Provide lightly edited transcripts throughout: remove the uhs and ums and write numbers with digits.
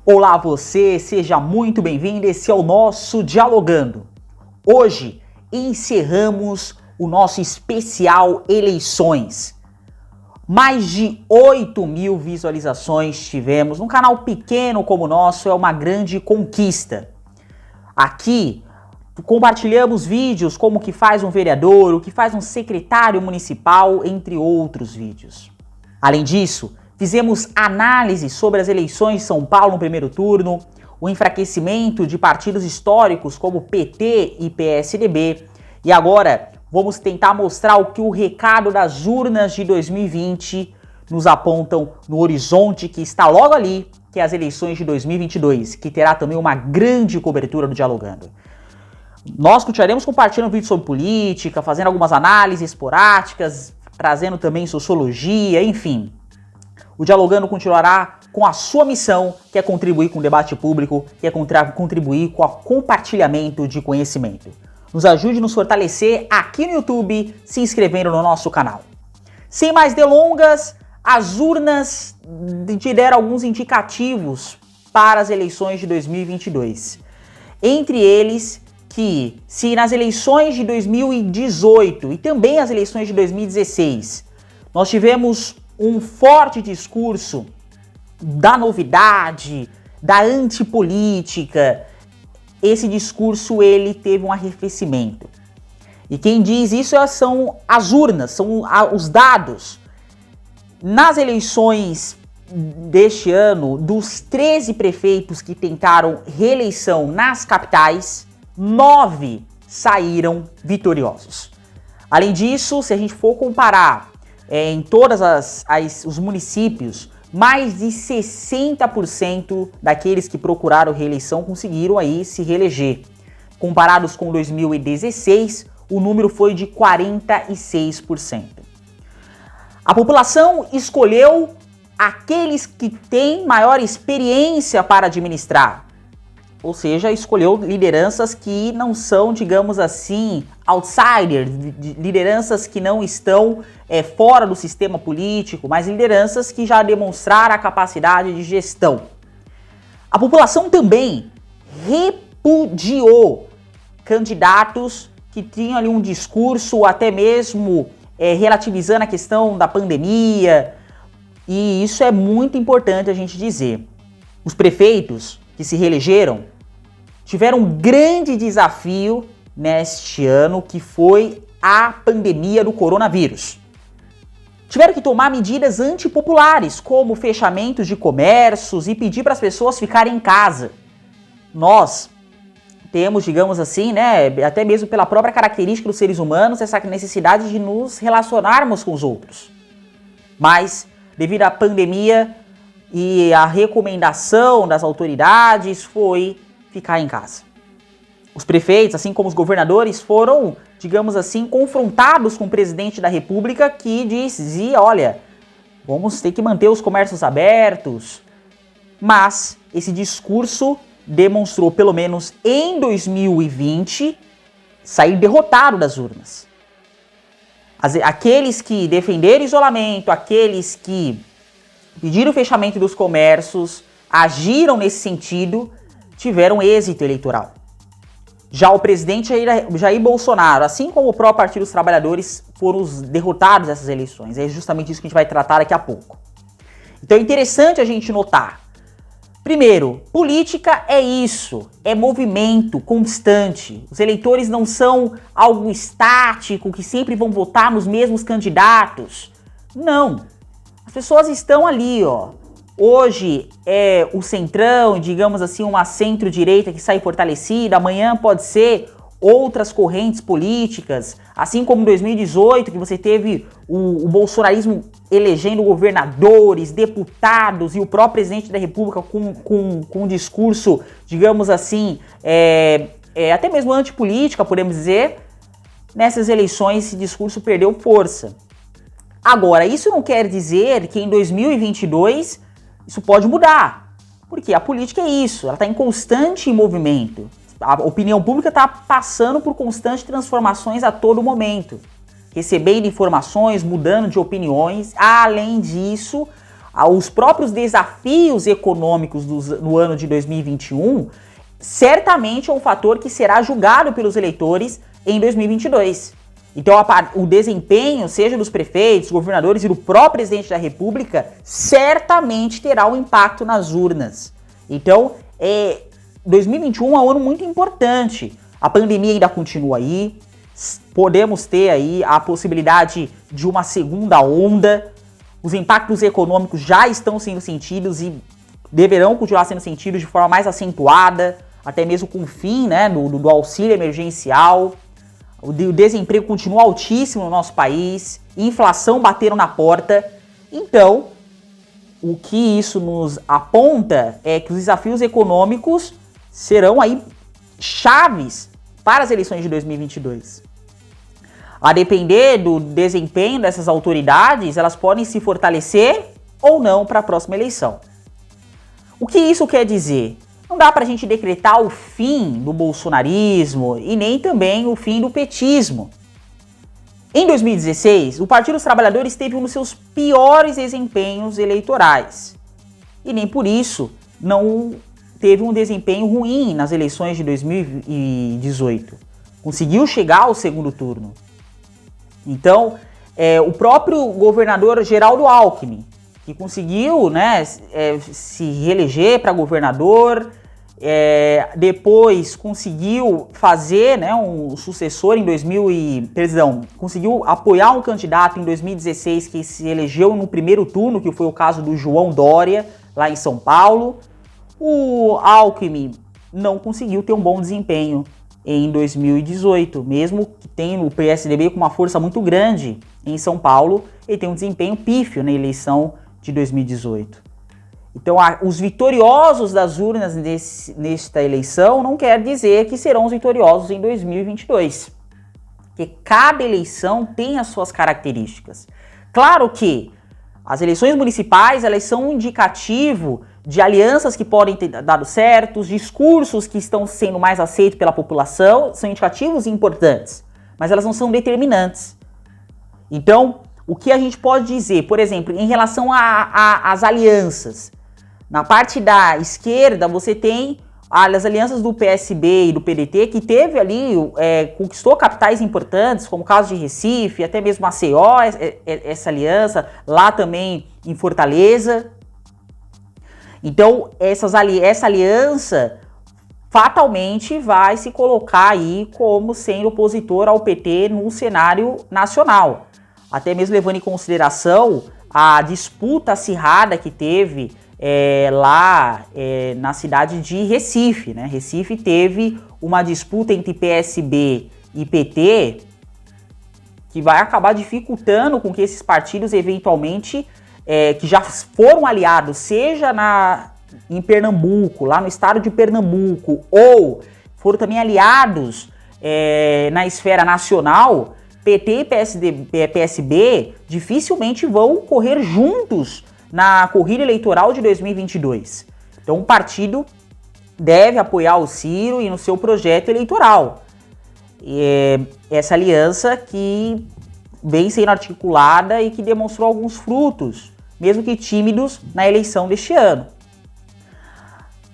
Olá você, seja muito bem-vindo, esse é o nosso Dialogando. Hoje encerramos o nosso especial Eleições. Mais de 8.000 visualizações tivemos num canal pequeno como o nosso, é uma grande conquista. Aqui compartilhamos vídeos como o que faz um vereador, o que faz um secretário municipal, entre outros vídeos. Além disso, fizemos análise sobre as eleições de São Paulo no primeiro turno, o enfraquecimento de partidos históricos como PT e PSDB, e agora vamos tentar mostrar o que o recado das urnas de 2020 nos apontam no horizonte que está logo ali, que é as eleições de 2022, que terá também uma grande cobertura do Dialogando. Nós continuaremos compartilhando vídeos sobre política, fazendo algumas análises esporádicas, trazendo também sociologia, enfim. O Dialogando continuará com a sua missão, que é contribuir com o debate público, que é contribuir com o compartilhamento de conhecimento. Nos ajude a nos fortalecer aqui no YouTube, se inscrevendo no nosso canal. Sem mais delongas, as urnas te deram alguns indicativos para as eleições de 2022. Entre eles, que se nas eleições de 2018 e também as eleições de 2016, nós tivemos um forte discurso da novidade, da antipolítica, esse discurso ele teve um arrefecimento. E quem diz isso são as urnas, são os dados. Nas eleições deste ano, dos 13 prefeitos que tentaram reeleição nas capitais, 9 saíram vitoriosos. Além disso, se a gente for comparar em todos os municípios, mais de 60% daqueles que procuraram reeleição conseguiram aí se reeleger. Comparados com 2016, o número foi de 46%. A população escolheu aqueles que têm maior experiência para administrar. Ou seja, escolheu lideranças que não são, digamos assim, outsiders, lideranças que não estão fora do sistema político, mas lideranças que já demonstraram a capacidade de gestão. A população também repudiou candidatos que tinham ali um discurso até mesmo relativizando a questão da pandemia, e isso é muito importante a gente dizer. Os prefeitos que se reelegeram tiveram um grande desafio neste ano, que foi a pandemia do coronavírus. Tiveram que tomar medidas antipopulares, como fechamentos de comércios e pedir para as pessoas ficarem em casa. Nós temos, digamos assim, até mesmo pela própria característica dos seres humanos, essa necessidade de nos relacionarmos com os outros. Mas, devido à pandemia e a recomendação das autoridades, foi ficar em casa. Os prefeitos, assim como os governadores, foram, digamos assim, confrontados com o presidente da República, que dizia, olha, vamos ter que manter os comércios abertos. Mas esse discurso demonstrou, pelo menos em 2020, sair derrotado das urnas. Aqueles que defenderam isolamento, aqueles que pediram o fechamento dos comércios, agiram nesse sentido, tiveram êxito eleitoral. Já o presidente Jair Bolsonaro, assim como o próprio Partido dos Trabalhadores, foram os derrotados nessas eleições. É justamente isso que a gente vai tratar daqui a pouco. Então é interessante a gente notar. Primeiro, política é isso, é movimento constante. Os eleitores não são algo estático, que sempre vão votar nos mesmos candidatos. Não. As pessoas estão ali, ó. Hoje é o centrão, digamos assim, uma centro-direita que sai fortalecida. Amanhã pode ser outras correntes políticas. Assim como em 2018, que você teve o bolsonarismo elegendo governadores, deputados e o próprio presidente da República com um discurso, digamos assim, até mesmo antipolítica, podemos dizer. Nessas eleições esse discurso perdeu força. Agora, isso não quer dizer que em 2022... isso pode mudar, porque a política é isso, ela está em constante movimento. A opinião pública está passando por constantes transformações a todo momento, recebendo informações, mudando de opiniões. Além disso, os próprios desafios econômicos no ano de 2021, certamente é um fator que será julgado pelos eleitores em 2022. Então, o desempenho, seja dos prefeitos, governadores e do próprio presidente da República, certamente terá um impacto nas urnas. Então, 2021 é um ano muito importante. A pandemia ainda continua aí, podemos ter aí a possibilidade de uma segunda onda, os impactos econômicos já estão sendo sentidos e deverão continuar sendo sentidos de forma mais acentuada, até mesmo com o fim, né, do auxílio emergencial. O desemprego continua altíssimo no nosso país, inflação bateram na porta. Então, o que isso nos aponta é que os desafios econômicos serão aí chaves para as eleições de 2022. A depender do desempenho dessas autoridades, elas podem se fortalecer ou não para a próxima eleição. O que isso quer dizer? Não dá para a gente decretar o fim do bolsonarismo e nem também o fim do petismo. Em 2016, o Partido dos Trabalhadores teve um dos seus piores desempenhos eleitorais. E nem por isso não teve um desempenho ruim nas eleições de 2018. Conseguiu chegar ao segundo turno. Então, o próprio governador Geraldo Alckmin, que conseguiu, né, se reeleger para governador, depois conseguiu fazer, né, um sucessor conseguiu apoiar um candidato em 2016 que se elegeu no primeiro turno, que foi o caso do João Dória, lá em São Paulo. O Alckmin não conseguiu ter um bom desempenho em 2018, mesmo que tenha o PSDB com uma força muito grande em São Paulo, ele tem um desempenho pífio na eleição de 2018. Então, os vitoriosos das urnas nesta eleição não quer dizer que serão os vitoriosos em 2022. Porque cada eleição tem as suas características. Claro que as eleições municipais, elas são um indicativo de alianças que podem ter dado certo, os discursos que estão sendo mais aceitos pela população, são indicativos importantes, mas elas não são determinantes. Então, o que a gente pode dizer, por exemplo, em relação às alianças, na parte da esquerda você tem as alianças do PSB e do PDT, que teve ali, conquistou capitais importantes, como o caso de Recife, até mesmo Maceió, essa aliança, lá também em Fortaleza. Então, essa aliança fatalmente vai se colocar aí como sendo opositor ao PT no cenário nacional. Até mesmo levando em consideração a disputa acirrada que teve lá na cidade de Recife, né? Recife teve uma disputa entre PSB e PT que vai acabar dificultando com que esses partidos eventualmente que já foram aliados, seja em Pernambuco, lá no estado de Pernambuco, ou foram também aliados na esfera nacional, PT e PSB dificilmente vão correr juntos na corrida eleitoral de 2022. Então o partido deve apoiar o Ciro e no seu projeto eleitoral. Essa aliança que vem sendo articulada e que demonstrou alguns frutos, mesmo que tímidos, na eleição deste ano.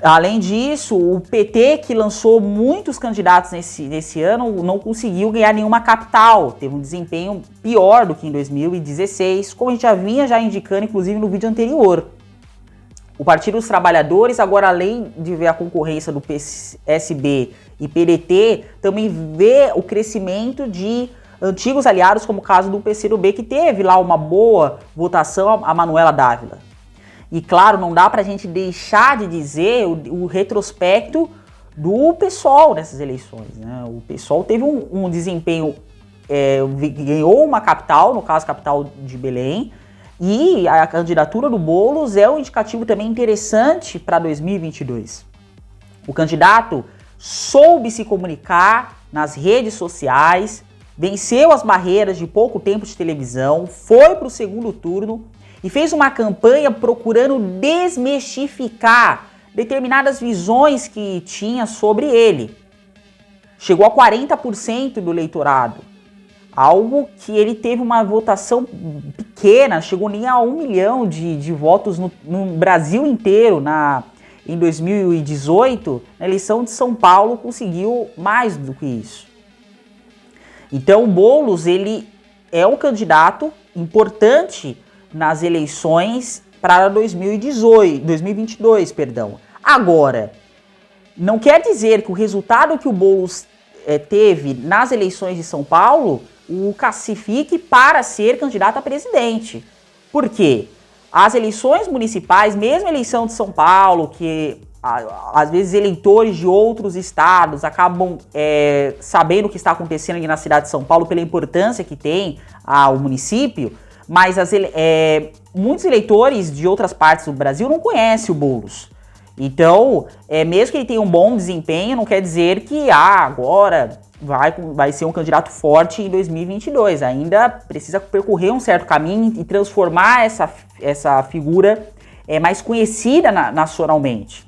Além disso, o PT, que lançou muitos candidatos nesse ano, não conseguiu ganhar nenhuma capital, teve um desempenho pior do que em 2016, como a gente já vinha indicando, inclusive, no vídeo anterior. O Partido dos Trabalhadores, agora além de ver a concorrência do PSB e PDT, também vê o crescimento de antigos aliados, como o caso do PCdoB, que teve lá uma boa votação, a Manuela Dávila. E claro, não dá pra gente deixar de dizer o retrospecto do PSOL nessas eleições, né? O PSOL teve um desempenho, ganhou uma capital, no caso a capital de Belém, e a candidatura do Boulos é um indicativo também interessante para 2022. O candidato soube se comunicar nas redes sociais, venceu as barreiras de pouco tempo de televisão, foi para o segundo turno e fez uma campanha procurando desmistificar determinadas visões que tinha sobre ele. Chegou a 40% do eleitorado. algo que ele teve uma votação pequena, chegou nem a 1 milhão de votos no Brasil inteiro. Em 2018, na eleição de São Paulo, conseguiu mais do que isso. Então o Boulos, ele é um candidato importante nas eleições para 2022, perdão. Agora, não quer dizer que o resultado que o Boulos teve nas eleições de São Paulo o classifique para ser candidato a presidente. Por quê? As eleições municipais, mesmo a eleição de São Paulo, que às vezes eleitores de outros estados acabam sabendo o que está acontecendo aqui na cidade de São Paulo pela importância que tem ao município, mas muitos eleitores de outras partes do Brasil não conhecem o Boulos. Então, mesmo que ele tenha um bom desempenho, não quer dizer que agora vai ser um candidato forte em 2022. Ainda precisa percorrer um certo caminho e transformar essa figura mais conhecida nacionalmente.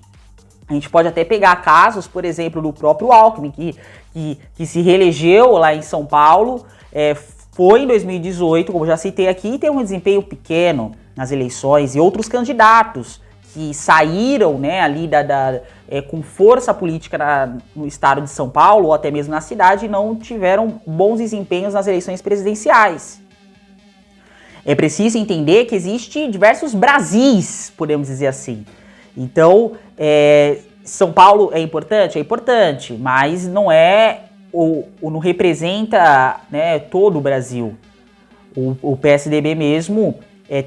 A gente pode até pegar casos, por exemplo, do próprio Alckmin, que se reelegeu lá em São Paulo, foi em 2018, como já citei aqui, e tem um desempenho pequeno nas eleições, e outros candidatos que saíram, né, ali com força política no estado de São Paulo, ou até mesmo na cidade, não tiveram bons desempenhos nas eleições presidenciais. É preciso entender que existe diversos Brasis, podemos dizer assim. Então, São Paulo é importante, mas não não representa, né, todo o Brasil. O PSDB mesmo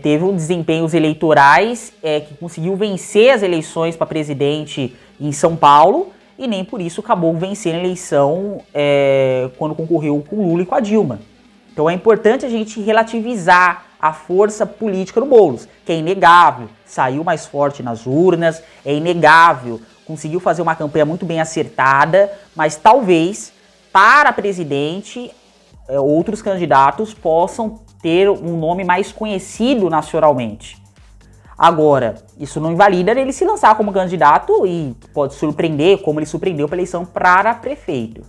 teve um desempenhos eleitorais que conseguiu vencer as eleições para presidente em São Paulo e nem por isso acabou vencendo a eleição quando concorreu com Lula e com a Dilma. Então é importante a gente relativizar a força política do Boulos, que é inegável, saiu mais forte nas urnas, é inegável, conseguiu fazer uma campanha muito bem acertada, mas talvez para presidente outros candidatos possam ter um nome mais conhecido nacionalmente. Agora, isso não invalida ele se lançar como candidato e pode surpreender, como ele surpreendeu para a eleição para prefeito.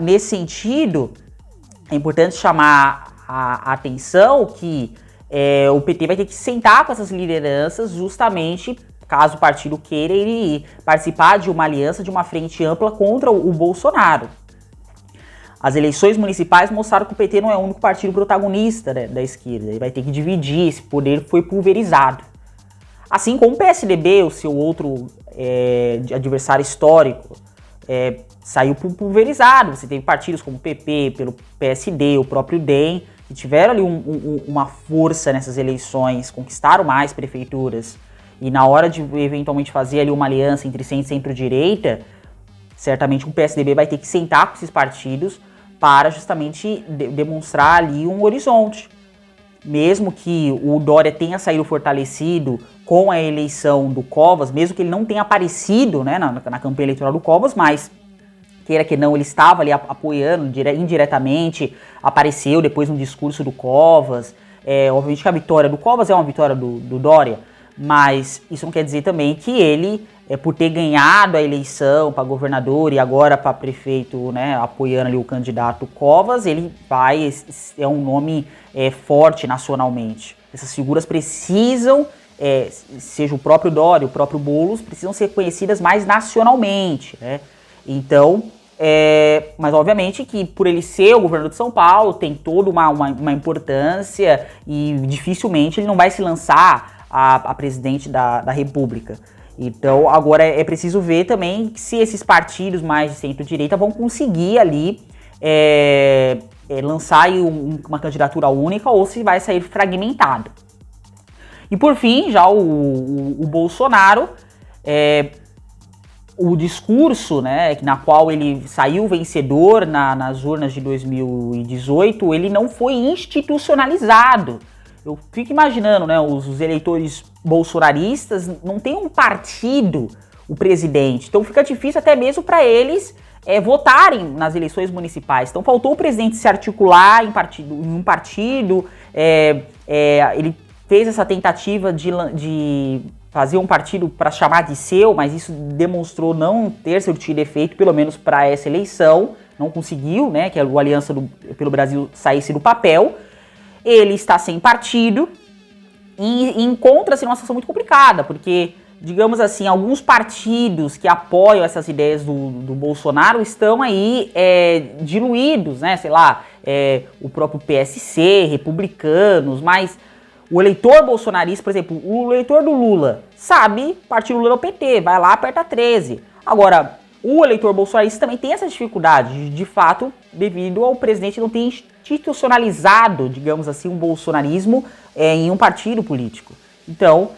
Nesse sentido, é importante chamar a atenção que o PT vai ter que sentar com essas lideranças justamente caso o partido queira ele participar de uma aliança, de uma frente ampla contra o Bolsonaro. As eleições municipais mostraram que o PT não é o único partido protagonista, né, da esquerda. Ele vai ter que dividir, esse poder foi pulverizado. Assim como o PSDB, o seu outro adversário histórico, saiu pulverizado. Você teve partidos como o PP, pelo PSD, o próprio DEM, que tiveram ali uma força nessas eleições, conquistaram mais prefeituras. E na hora de eventualmente fazer ali uma aliança entre centro e centro-direita, certamente o PSDB vai ter que sentar com esses partidos para justamente demonstrar ali um horizonte. Mesmo que o Dória tenha saído fortalecido com a eleição do Covas, mesmo que ele não tenha aparecido, né, na campanha eleitoral do Covas, mas queira que não, ele estava ali apoiando indiretamente, apareceu depois no discurso do Covas. Obviamente que a vitória do Covas é uma vitória do Dória, mas isso não quer dizer também que ele, por ter ganhado a eleição para governador e agora para prefeito, né, apoiando ali o candidato Covas, ele é um nome forte nacionalmente. Essas figuras precisam, seja o próprio Dória, o próprio Boulos, precisam ser conhecidas mais nacionalmente, né? Então, mas obviamente que por ele ser o governador de São Paulo, tem toda uma importância e dificilmente ele não vai se lançar a presidente da República. Então, agora é preciso ver também se esses partidos mais de centro-direita vão conseguir ali lançar aí uma candidatura única ou se vai sair fragmentado. E por fim, já o Bolsonaro, o discurso, né, na qual ele saiu vencedor nas urnas de 2018, ele não foi institucionalizado. Eu fico imaginando, né, os eleitores bolsonaristas não tem um partido, o presidente, então fica difícil até mesmo para eles votarem nas eleições municipais. Então faltou o presidente se articular em um partido, ele fez essa tentativa de fazer um partido para chamar de seu, mas isso demonstrou não ter surtido efeito, pelo menos para essa eleição, não conseguiu, né, que o Aliança pelo Brasil saísse do papel. Ele está sem partido e encontra-se numa situação muito complicada, porque, digamos assim, alguns partidos que apoiam essas ideias do Bolsonaro estão aí diluídos, né, sei lá, o próprio PSC, republicanos, mas o eleitor bolsonarista, por exemplo, o eleitor do Lula, sabe, partido Lula é o PT, vai lá, aperta 13. Agora, o eleitor bolsonarista também tem essa dificuldade, de fato, devido ao presidente não ter institucionalizado, digamos assim, um bolsonarismo em um partido político. Então,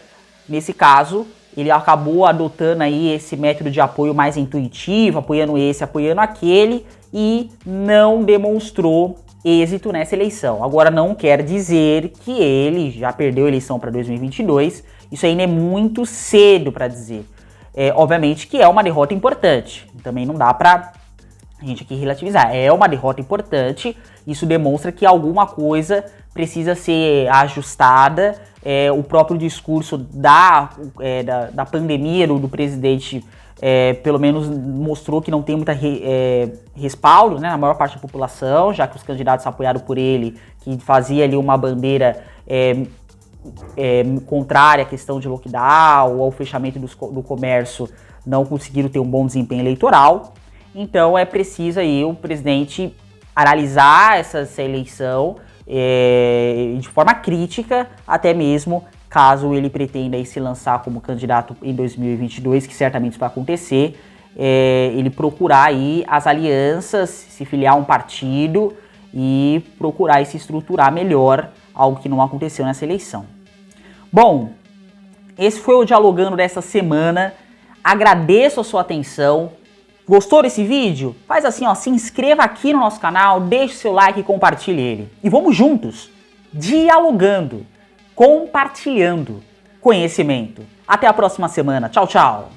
nesse caso, ele acabou adotando aí esse método de apoio mais intuitivo, apoiando esse, apoiando aquele, e não demonstrou êxito nessa eleição. Agora, não quer dizer que ele já perdeu a eleição para 2022, isso ainda é muito cedo para dizer. Obviamente que é uma derrota importante, também não dá pra gente aqui relativizar, é uma derrota importante, isso demonstra que alguma coisa precisa ser ajustada, o próprio discurso da pandemia do presidente pelo menos mostrou que não tem muita respaldo, né, na maior parte da população, já que os candidatos apoiados por ele, que fazia ali uma bandeira contrária à questão de lockdown ou ao fechamento do comércio, não conseguiram ter um bom desempenho eleitoral. Então é preciso aí o presidente analisar essa eleição de forma crítica, até mesmo caso ele pretenda aí se lançar como candidato em 2022, que certamente isso vai acontecer, ele procurar aí as alianças, se filiar a um partido e procurar aí se estruturar melhor, algo que não aconteceu nessa eleição. Bom, esse foi o Dialogando dessa semana. Agradeço a sua atenção. Gostou desse vídeo? Faz assim, ó, se inscreva aqui no nosso canal, deixe seu like e compartilhe ele. E vamos juntos, dialogando, compartilhando conhecimento. Até a próxima semana. Tchau, tchau.